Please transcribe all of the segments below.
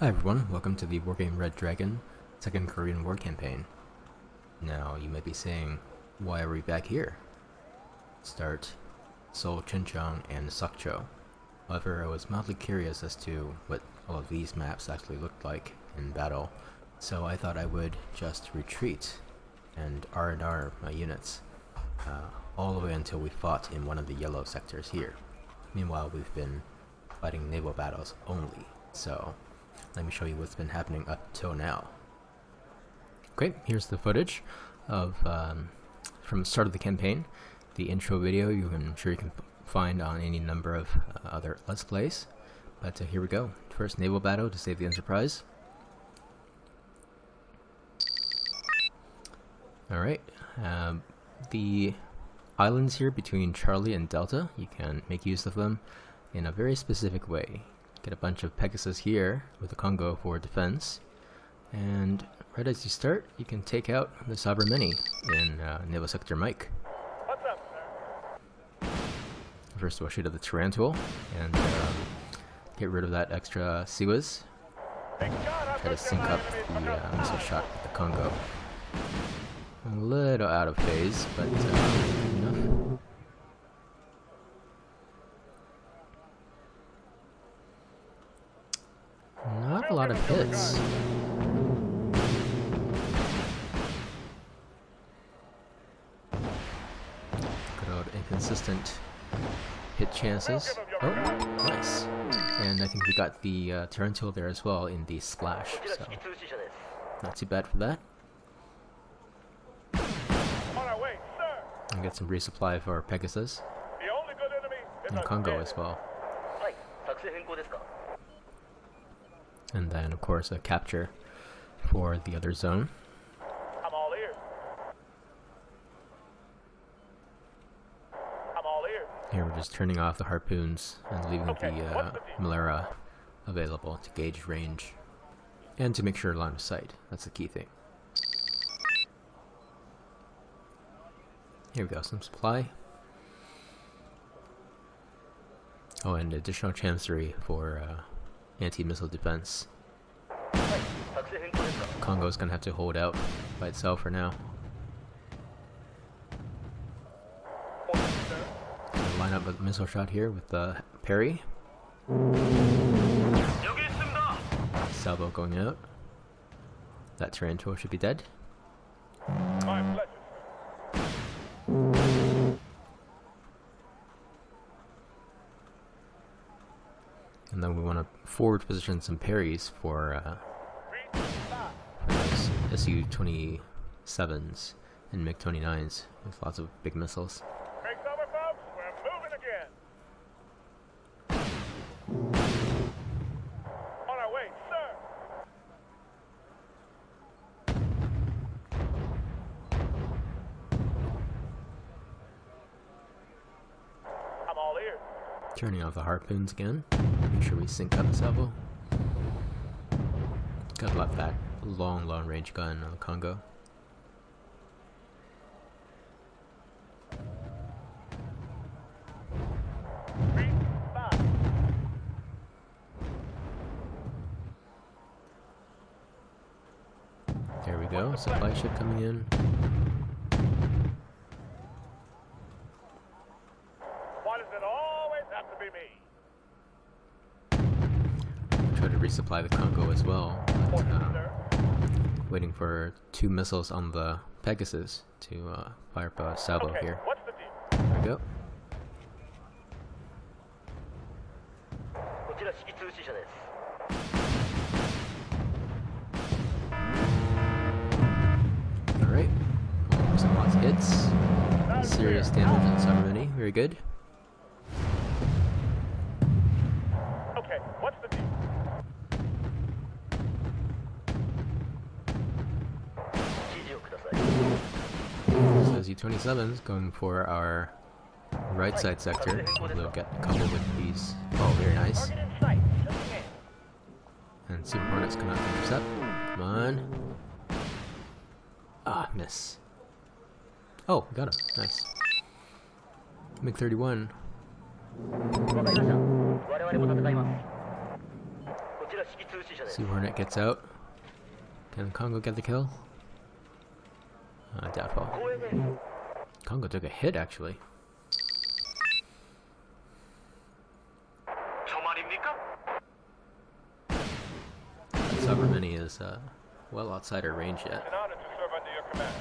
Hi everyone, welcome to the Wargame Red Dragon Second Korean War Campaign. Now you might be saying, why are we back here? Start Seoul, Chincheong, and Sokcho. However, I was mildly curious as to what all of these maps actually looked like in battle, so I thought I would just retreat and R&R my units all the way until we fought in one of the yellow sectors here. Meanwhile, we've been fighting naval battles only, so let me show you what's been happening up till now. Okay, here's the footage of from the start of the campaign. The intro video I'm sure you can find on any number of other Let's Plays. But here we go. First naval battle to save the Enterprise. Alright, the islands here between Charlie and Delta, you can make use of them in a very specific way. Get a bunch of Pegasus here with the Congo for defense, and right as you start, you can take out the Sabermeni in Naval Sector Mike. What's up, sir? First we'll shoot at the Tarantul and get rid of that extra Siwas. Try to sync up the missile shot with the Congo. A little out of phase, but enough. Not a lot of hits. Good old inconsistent hit chances. Oh, nice. And I think we got the Tarantul there as well in the splash, so not too bad for that. And get some resupply for Pegasus. And Congo as well. And then, of course, a capture for the other zone. I'm all ears. I'm all ears. Here we're just turning off the harpoons and leaving the Malera available to gauge range and to make sure line of sight. That's the key thing. Here we go, some supply. Oh, and additional chancery for anti-missile defense. Congo's gonna have to hold out by itself for now. Line up a missile shot here with the parry. Salvo going out. That Tarantul should be dead. My pleasure. And then we want to forward position some parries for those Su-27s and MiG-29s with lots of big missiles. Break's over, folks. We're moving again. On our way, sir. I'm all ears. Turning off the harpoons again. Make sure we sync up the salvo. Gotta love that long range gun on the Congo. There we go, supply ship coming in. Why does it always have to be me? Try to resupply the Congo as well, but waiting for 2 missiles on the Pegasus to fire up a salvo here. What's the deal? There we go. Alright, well, some lots of hits. Serious damage on Sabermeni, very good. Okay, what's the deal? So Z-27's going for our right side sector. We'll get a couple with these. Oh, very nice. And Super Hornets cannot intercept. Come on. Ah, miss. Oh, we got him. Nice. MiG-31. See Hornet gets out. Can Congo get the kill? Doubtful. Congo took a hit actually. Sabermini is well outside her range yet. It's an honor to serve under your command.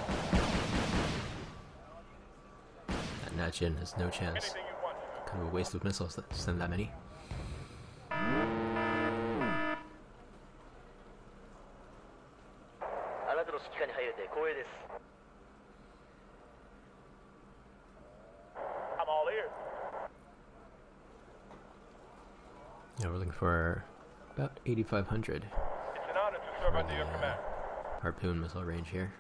That Najin has no chance. Anything you want, sir. Kind of a waste of missiles to send that many. I'm all ears. Yeah, we're looking for about 8,500 It's an honor to serve under your command. harpoon missile range here.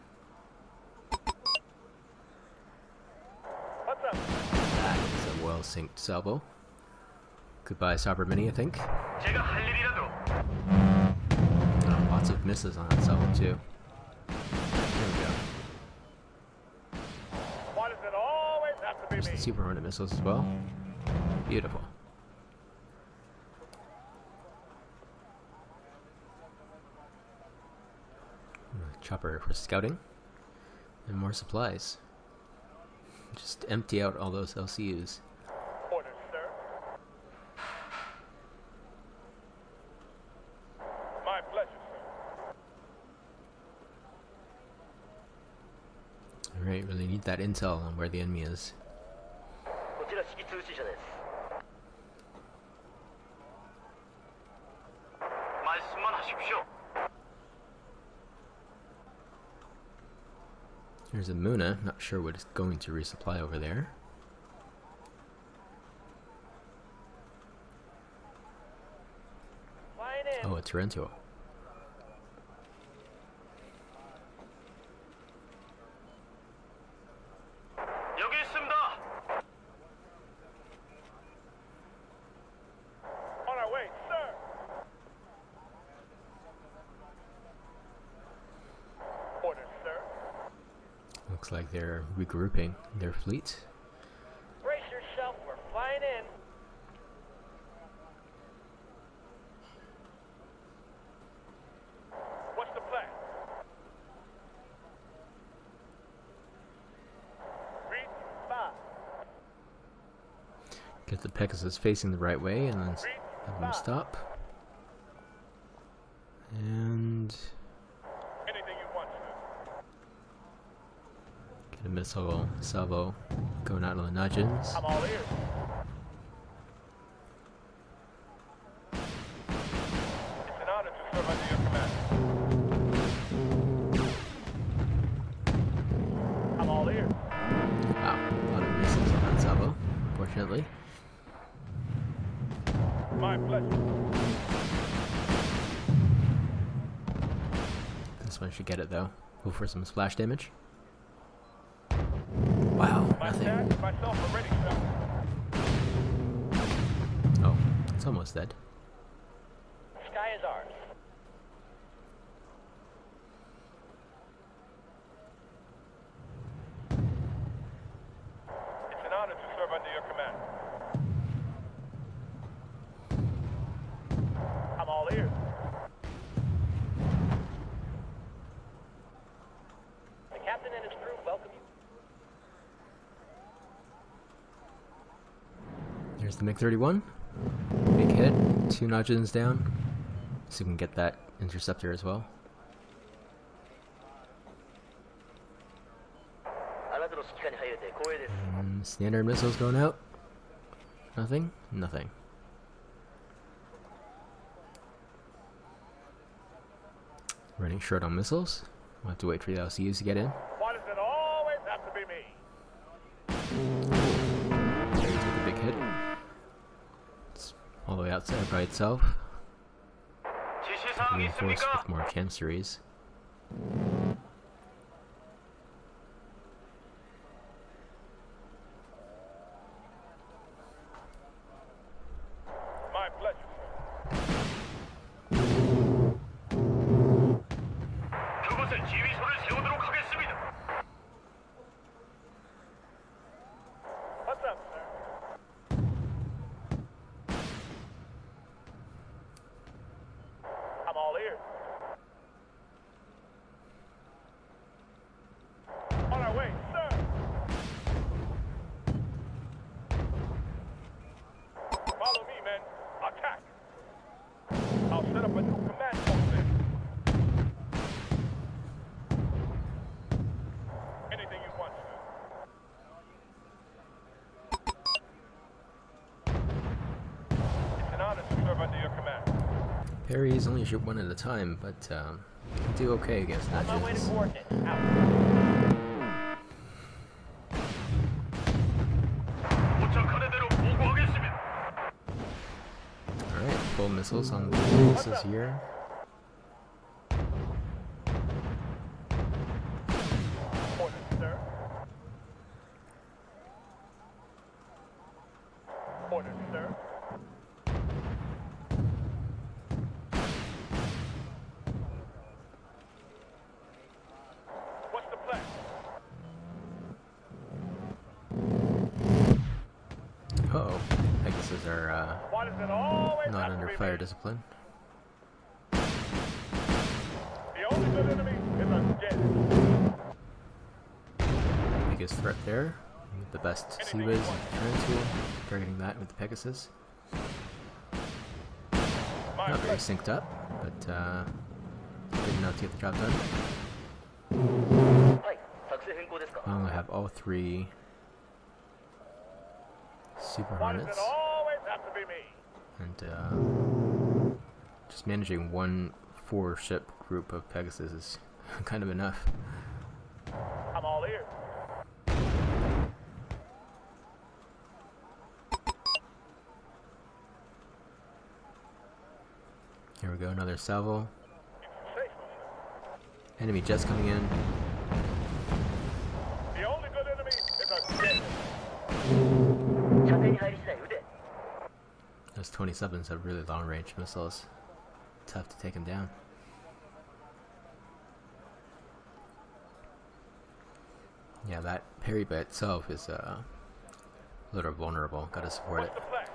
What's up? That is a well synced salvo. Goodbye, Sabermini, I think. Lots of misses on that salvo too. There we go. Why does it always have to be There's the me? Super Hornet missiles as well. Beautiful. Chopper for scouting. And more supplies. Just empty out all those LCUs. Orders, sir. My pleasure, sir. Alright, really need that intel on where the enemy is. There's a Muna, not sure what it's going to resupply over there. Flying in. Oh, it's Rentuo. On our way, sir. Orders, sir. Looks like they're regrouping their fleet. Brace yourself. We're flying in. What's the plan? Read 5. Get the Pegasus facing the right way and then Read have them 5. stop. And Anything you want, sir. get a missile salvo going out on the Najins. I'm all ears. It's an honor to serve under your command. I'm all ears. Wow, a lot of missiles on that salvo, unfortunately. My pleasure. This one should get it though. Go for some splash damage. Wow, My nothing. staff and myself are ready, sir. Oh, it's almost dead. Sky is ours. It's an honor to serve under your command. I'm all ears. The captain and his crew welcome you. There's the MiG-31. Big hit. 2 Najins down. So we can get that interceptor as well. Standard missiles going out. Nothing? Nothing. Running short on missiles. We'll have to wait for the LCUs to get in. Why does it always have to be me? There you take a big hit. It's all the way outside by itself. Reinforced with more canceries. My pleasure, sir. What's up, sir? Parries only shoot one at a time, but do okay against On my way to Natchez. coordinates. Out. Alright, full missiles on the Pegasus here. Coordinates, sir. Coordinates, sir. What's the plan? Uh-oh, Pegasus are Why does it always not have to under be fire me? discipline. The only good enemy is a dead. Biggest threat there. With the best Sea Whiz and Tarantula, targeting that with the Pegasus. My Not very place. synced up, but good enough to get the job done. Well, I have all three Super Why does it Hornets, always have to be me? and just managing one 4-ship group of Pegasus is kind of enough. I'm all ears. Here we go, another salvo. If you say so, sir. Enemy jets coming in. The only good enemy is a dead. Those 27s have really long range missiles. Tough to take them down. Yeah, that parry by itself is a little vulnerable. Gotta support it. What's the plan?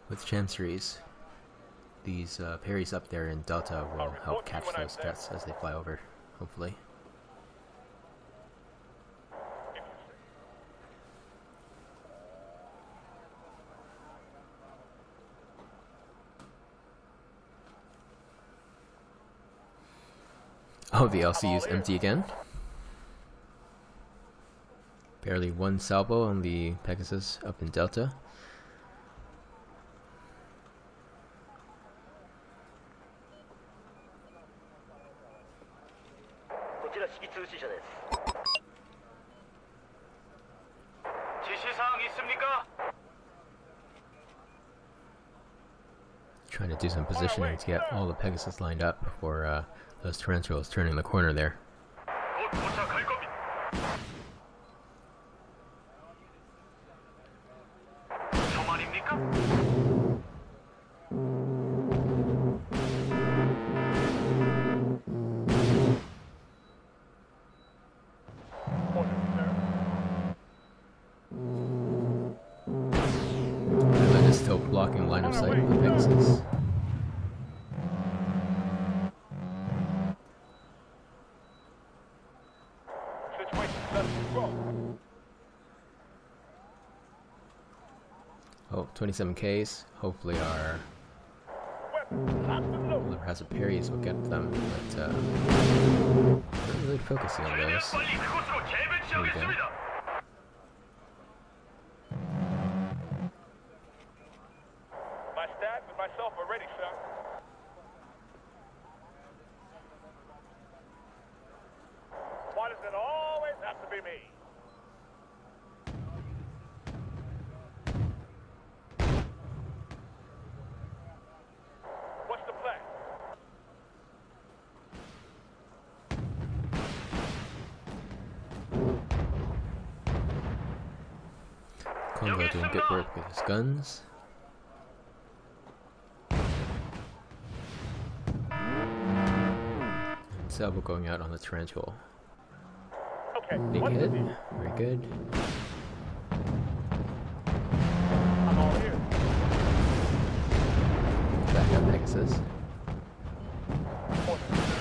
With Chanceries, these parries up there in Delta will help catch those jets as they fly over, hopefully. If you say. Oh, the LCU's empty again. Barely one salvo on the Pegasus up in Delta. Trying to do some positioning to get all the Pegasus lined up before those Tarantulas turning the corner there. Coordinates, sir. Island is still blocking line of sight of the Pegasus. Situation under control. Oh, 27Ks. Hopefully our Weapons locked and loaded. whoever has a parries will get them, but we're not really focusing on those. There we go. My staff and myself are ready, sir. Why does it always have to be me? What's the plan? Congo doing good work with his guns. And Salvo going out on the Tarantula. Okay, Big what's the hit. deal? Very good. I'm all ears. Back up Pegasus. Coordinates, sir.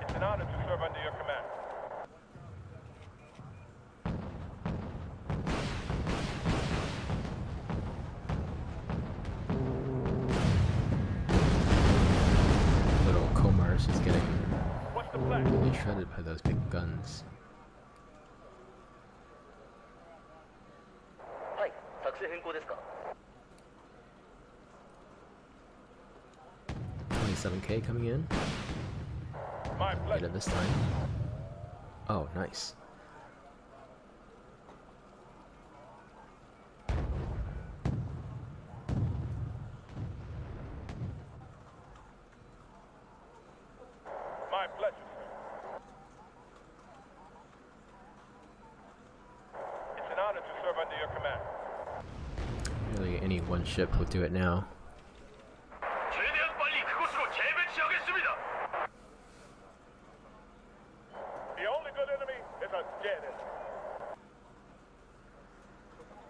It's an honor to serve under your command. Little Komars is getting What's the plan? really shredded by those big guns. $27K coming in. My Get pleasure. it this time. Oh, nice. My pleasure, sir. It's an honor to serve under your command. Really, any one ship would do it now. 최대한 빨리 그곳으로 재배치하겠습니다. The only good enemy is a dead enemy.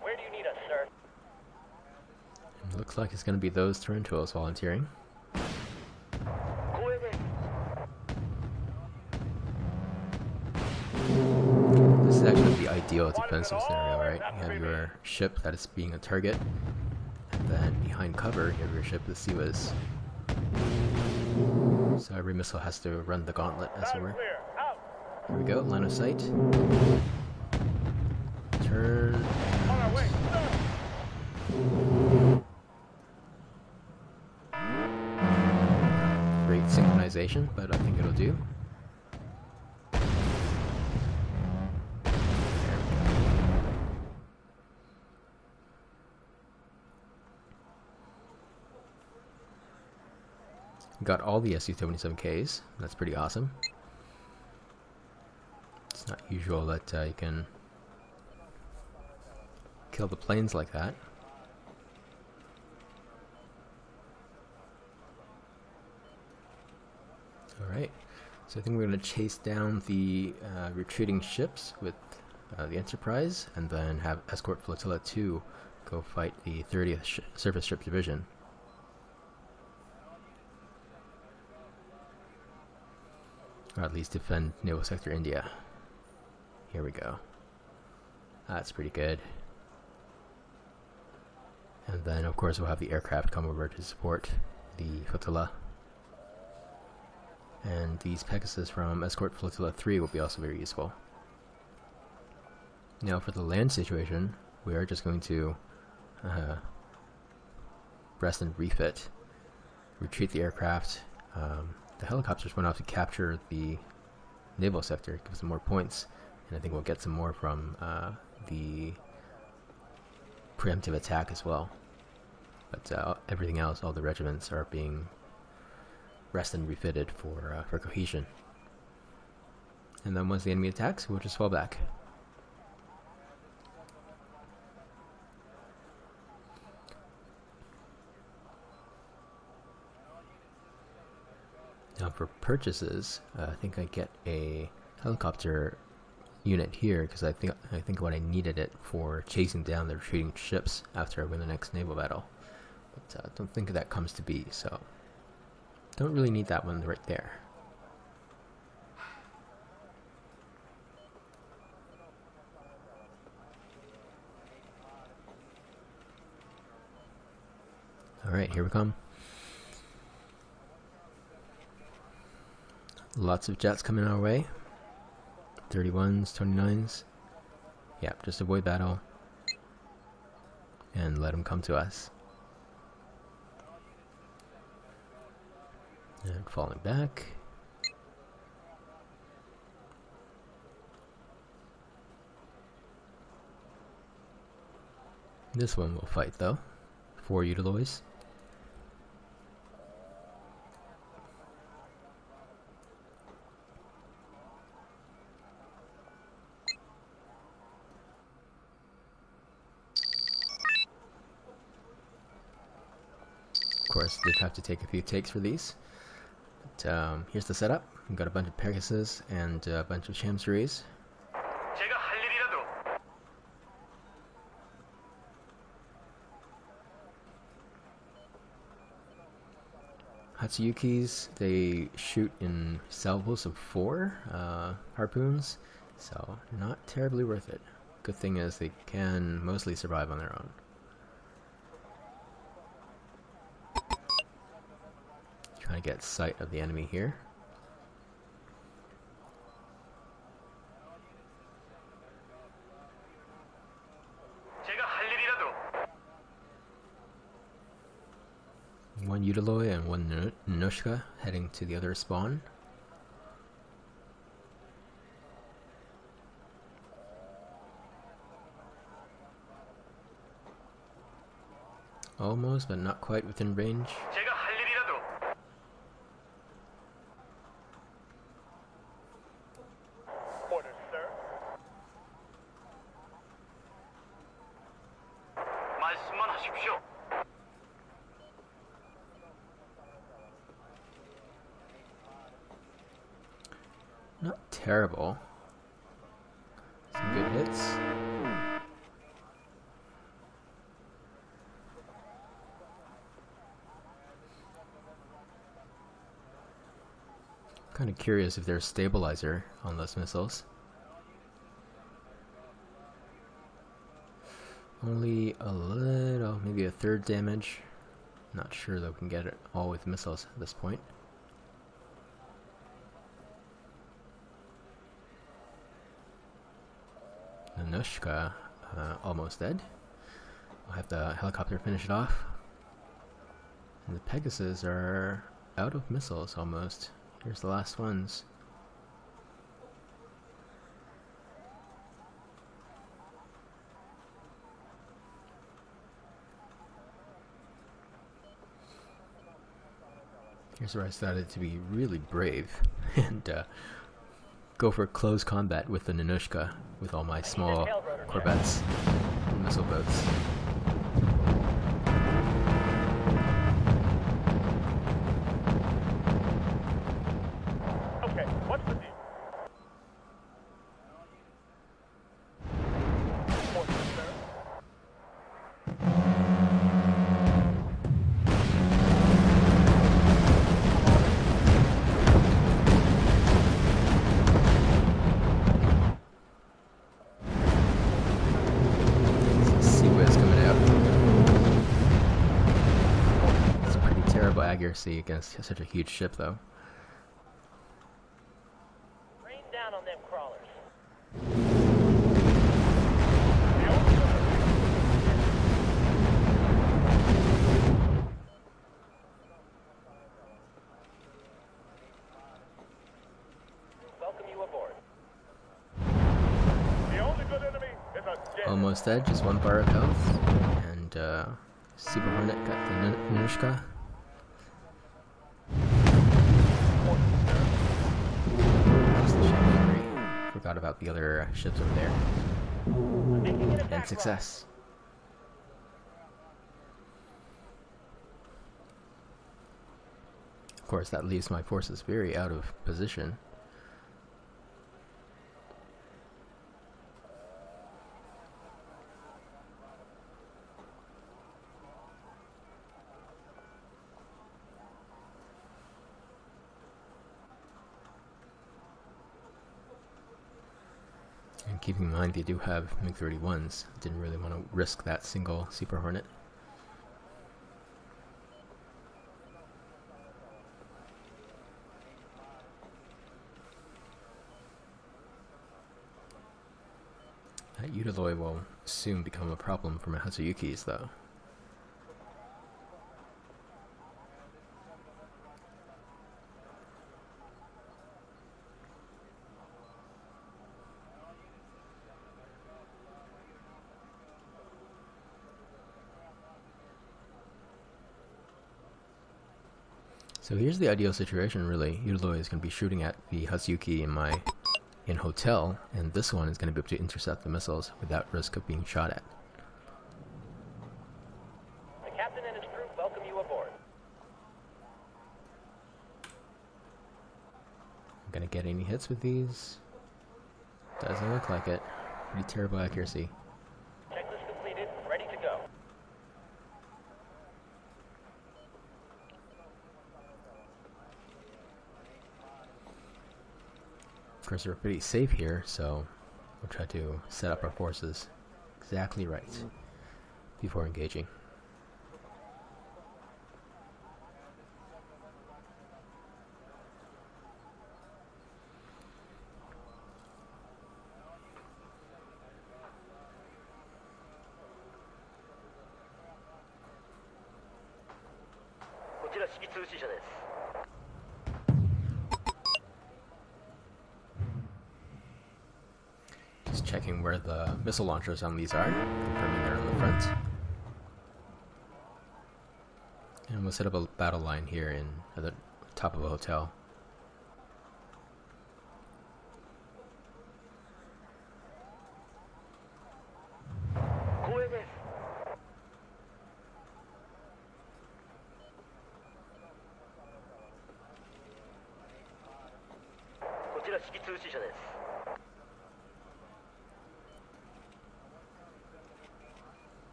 Where do you need us, sir? It looks like it's going to be those Tarantulas volunteering. This is actually the ideal defensive scenario, right? You have your ship that is being a target, and then behind cover you have your ship with CIWS. So every missile has to run the gauntlet, as it were. Clear. Out. Here we go, line of sight. Turn. On our way, sir. Great synchronization, but I think it'll do. Got all the Su-27Ks. That's pretty awesome. It's not usual that you can kill the planes like that. Alright, so I think we're going to chase down the retreating ships with the Enterprise, and then have Escort Flotilla 2 go fight the 30th Surface Ship Division. Or at least defend Naval Sector India. Here we go. That's pretty good. And then of course we'll have the aircraft come over to support the flotilla. And these Pegasus from Escort Flotilla 3 will be also very useful. Now for the land situation, we are just going to rest and refit. Retreat the aircraft. The helicopters went off to capture the naval sector, give them more points, and I think we'll get some more from the preemptive attack as well. But everything else, all the regiments are being rest and refitted for cohesion. And then once the enemy attacks, we'll just fall back. Now for purchases, I think I get a helicopter unit here because I think what I needed it for chasing down the retreating ships after I win the next naval battle. But I don't think that comes to be, so don't really need that one right there. Alright, here we come. Lots of jets coming our way. 31s, 29s. Yeah, just avoid battle. And let them come to us. And falling back. This one will fight though. 4 Utiloys. Of course, did have to take a few takes for these. But here's the setup. We've got a bunch of Pegasus and a bunch of Chamseries. 제가 할 일이라도. Hatsuyukis, they shoot in salvos of 4 harpoons, so not terribly worth it. Good thing is they can mostly survive on their own. Trying to get sight of the enemy here. 제가 할 일이라도. One Utiloi and one Nushka heading to the other spawn. Almost, but not quite within range. 제가 할 일이라도. Orders, sir. 말씀만 하십시오. Not terrible. Some good hits. Kind of curious if there's stabilizer on those missiles. Only a little, maybe a third damage. Not sure though, we can get it all with missiles at this point. Nanushka, almost dead. I'll have the helicopter finish it off. And the Pegasus are out of missiles almost. Here's the last ones. Here's where I decided to be really brave and go for close combat with the Nanushka with all my small corvettes and missile boats. Okay, what's the deal? Orders, sir. Sea Whiz coming out. It's pretty terrible accuracy against such a huge ship though. Rain down on them crawlers. Welcome you aboard. The only good enemy is a dead. Almost dead, just one bar of health. And Super Hornet got the Nanushka. Lost the ship memory. Forgot about the other ships over there. Making an attack And success. Of course, that leaves my forces very out of position. And keeping in mind they do have MiG-31s, didn't really want to risk that single Super Hornet. That Utiloi will soon become a problem for my Hatsuyukis though. So here's the ideal situation really. Utiloi is going to be shooting at the Hatsuyuki in hotel, and this one is going to be able to intercept the missiles without risk of being shot at. The captain and his crew welcome you aboard. I'm going to get any hits with these. Doesn't look like it. Pretty terrible accuracy. Checklist completed. Ready to go. Of course, we're pretty safe here, so we'll try to set up our forces exactly right before engaging. ちら指揮通信車です。 Just checking where the missile launchers on these are, confirming they're on the front. And we'll set up a battle line here at the top of a hotel.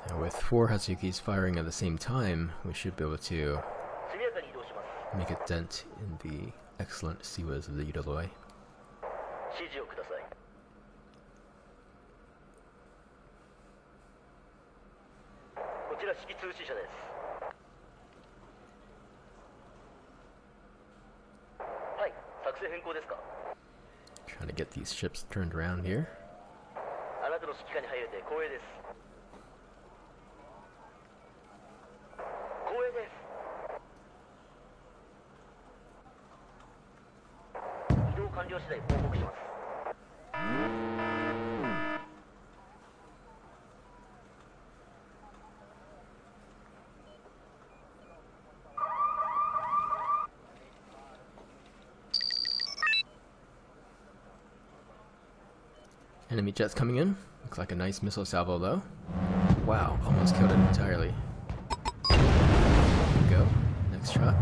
And with 4 Hatsukis firing at the same time, we should be able to make a dent in the excellent Siwas of the Yudaloi. Trying to get these ships turned around here. Enemy jets coming in. Looks like a nice missile salvo though. Wow, almost killed it entirely. There we go. Next shot.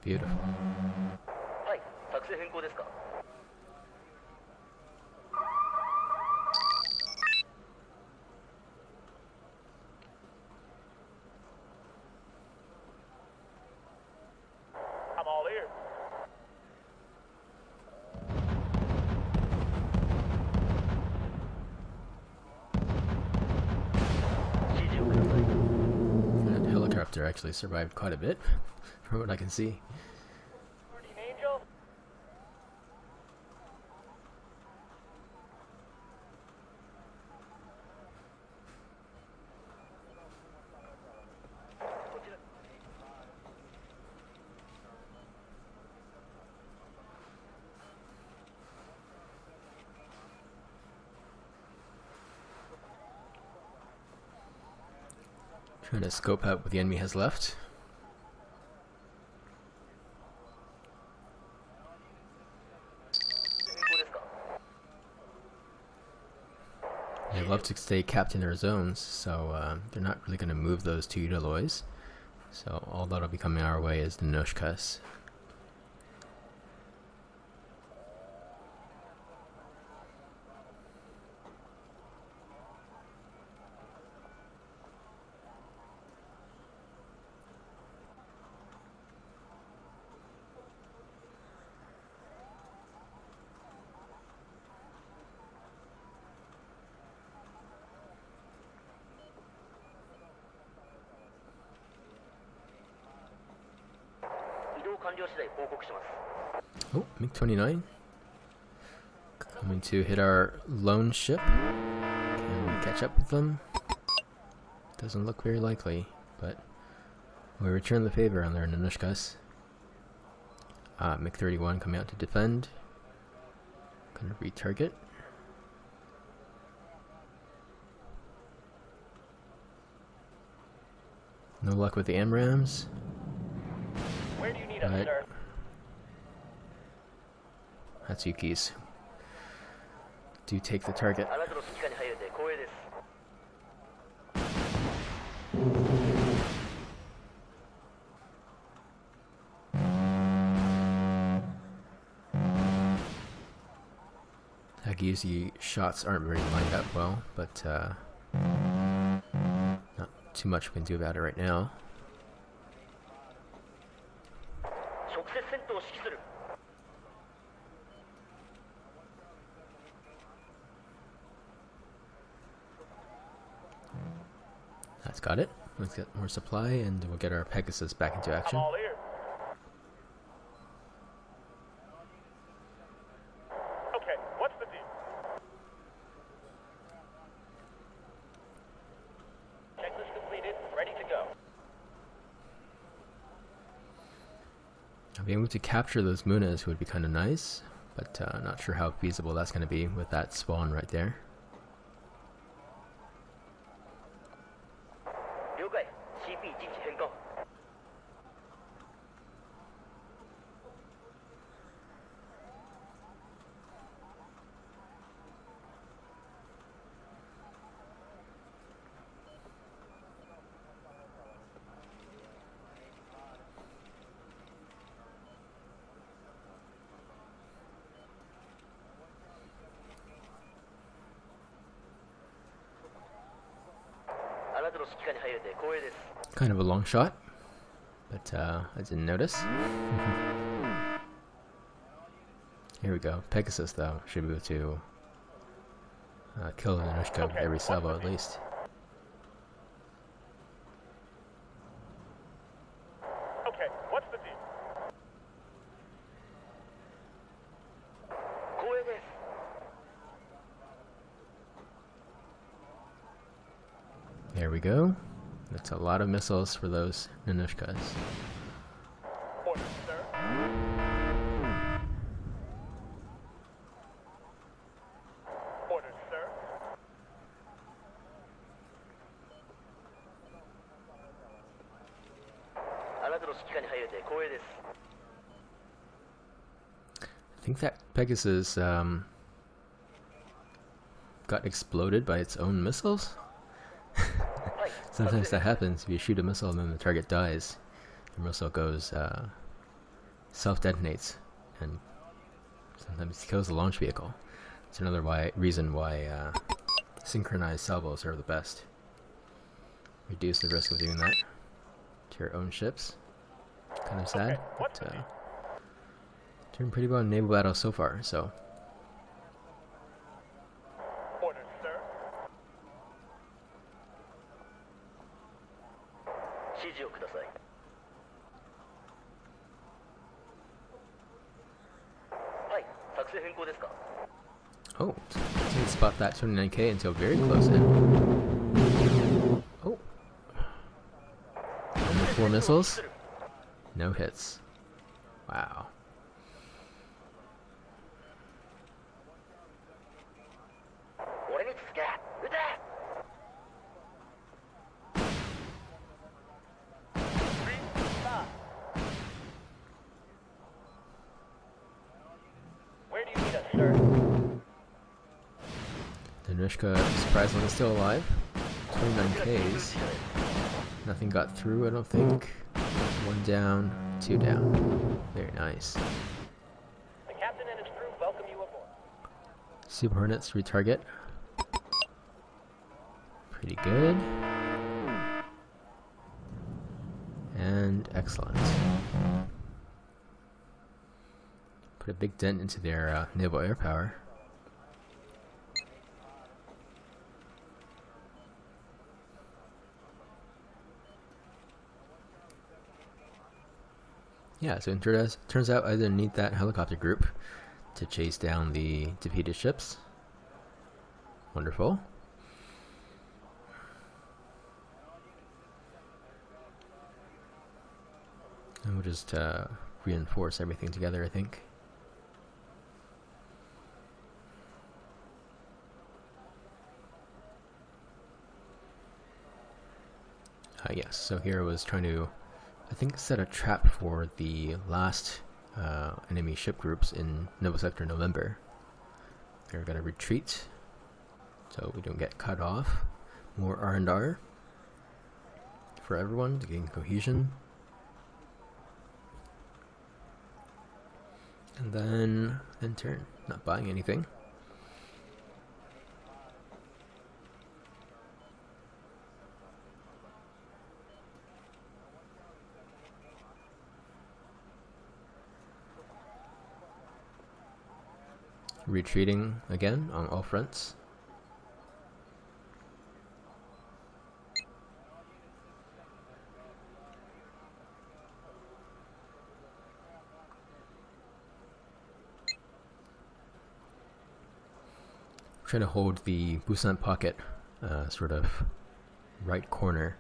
Beautiful. I'm all ears. That helicopter actually survived quite a bit, from what I can see. Guardian Angel. Trying to scope out what the enemy has left. They love to stay capped in their zones, so they're not really going to move those 2 Yudalois. So all that'll be coming our way is the Noshkas. Oh, MiG-29 coming to hit our lone ship. Can we catch up with them? Doesn't look very likely, but we return the favor on their Nanushkas. MiG-31 coming out to defend. Gonna retarget. No luck with the AMRAAMs. Where do you need us, sir? Hatsukis do take the target. Hagiuzi shots aren't very lined up well, but not too much we can do about it right now. That's got it. Let's get more supply and we'll get our Pegasus back into action. I'm all ears. Okay, what's the deal? Being able to capture those Munas would be kind of nice, but not sure how feasible that's going to be with that spawn right there. 了解 CP 陣地変更 あなたの指揮下に入れて光栄です Kind of a long shot, but I didn't notice. Here we go. Pegasus, though, should be able to kill the Anushka with every salvo at least. Okay, what's the deal? 光栄です There we go. That's a lot of missiles for those Nanushkas. Orders, sir. Orders, sir. あなたの指揮下に入れて光栄です I think that Pegasus got exploded by its own missiles. Sometimes that happens. If you shoot a missile and then the target dies, the missile goes self-detonates and sometimes kills the launch vehicle. It's another reason why synchronized salvos are the best. Reduce the risk of doing that to your own ships. Kind of sad, but turned pretty well in naval battle so far. So Orders, sir. 指示をくださいはい作戦変更ですか oh, didn't spot that 29k until very close in. Oh, only 4 missiles, no hits. Wow. 俺に続け撃て Stop. Where do you need us, sir? Danushka surprisingly still alive. 29 Ks. Nothing got through, I don't think. 1 down, 2 down. Very nice. The captain and his crew welcome you aboard. Super Hornets retarget. Pretty good. And excellent. Put a big dent into their naval air power. Yeah, so it turns out I didn't need that helicopter group to chase down the defeated ships. Wonderful. And we'll just reinforce everything together, I think. Yes, so here I was trying to, I think, set a trap for the last enemy ship groups in Nova Sector November. They're going to retreat, so we don't get cut off. More R&R for everyone to gain cohesion. And then turn, not buying anything. Retreating again on all fronts. Trying to hold the Busan Pocket sort of right corner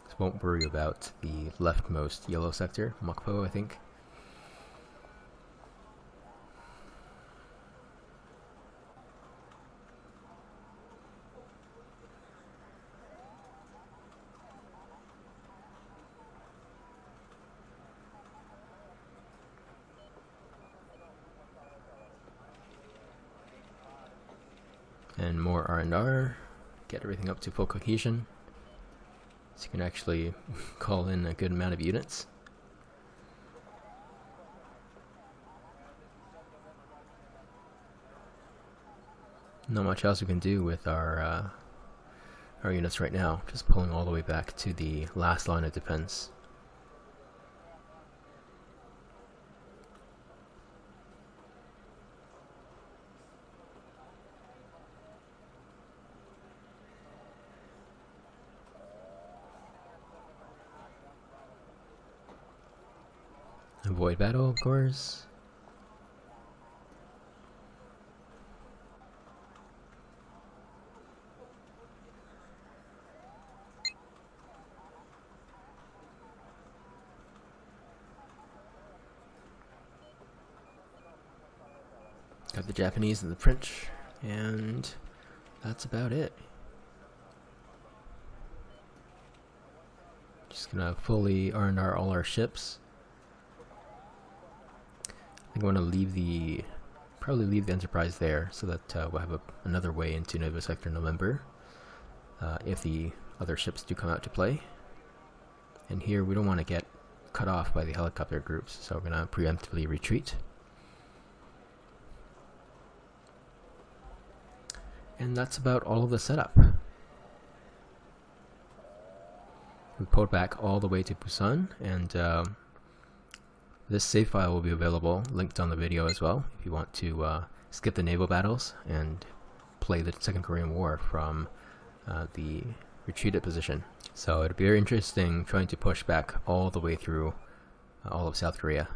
So won't worry about the leftmost yellow sector, Mokpo, I think. And more R&R, get everything up to full cohesion, so you can actually call in a good amount of units. Not much else we can do with our units right now, just pulling all the way back to the last line of defense. Avoid battle, of course. Got the Japanese and the French, and that's about it. Just gonna fully R&R all our ships. I think I want to probably leave the Enterprise there, so that we'll have another way into Nova Sector in November, if the other ships do come out to play. And here we don't want to get cut off by the helicopter groups, so we're going to preemptively retreat. And that's about all of the setup. We pulled back all the way to Busan, and this save file will be available, linked on the video as well, if you want to skip the naval battles and play the Second Korean War from the retreated position. So it'll be very interesting trying to push back all the way through all of South Korea.